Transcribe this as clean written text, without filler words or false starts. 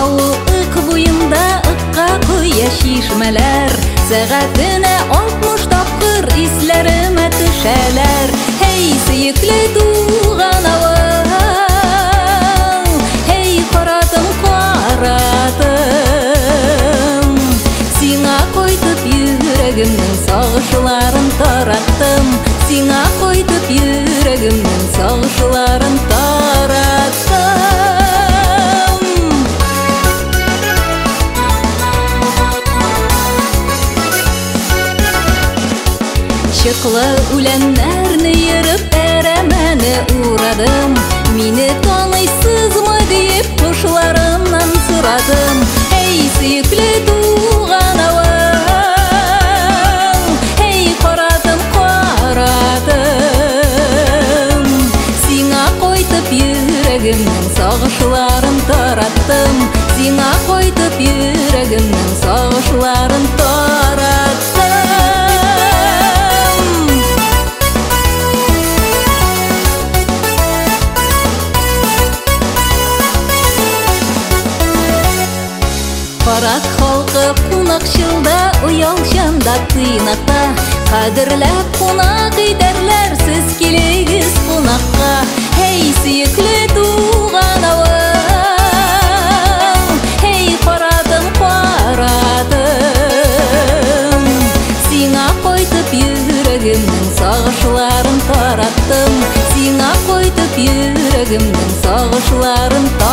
Ауылық бойында ыққа қоя шишмәләр, сәғатіне 60 тапқыр исләріме түшәләр. Хей, сөйіклі туған ауыл, хей, қаратым, қаратым, сиңа қойтып йөрәгемнең сағышыларын тараттым, сиңа қойтып йөрәгемнең сағышыларын тараттым. Шықлы үләннәрні еріп әрәмәні ұрадым, мені танайсызмы деп құшыларымнан сұрадым. Эй, сүйіклі туған ауыл, эй, қаратым, қаратым, сиңа қойтып йөрәгемнең сағышыларын тараттым, сиңа қойтып йөрәгемнең сағышыларын тараттым. Парад халқы қунақшылда, ұялшанда тыйнақта, қадірләп қунақ идәрләр, сіз келегіз қунаққа. Хей, сүйіклі туған ауыл, хей, қаратым, қаратым, сиңа қойтып йөрәгемнең сағышыларын тараттым, сиңа қойтып йөрәгемнең сағышыларын тараттым.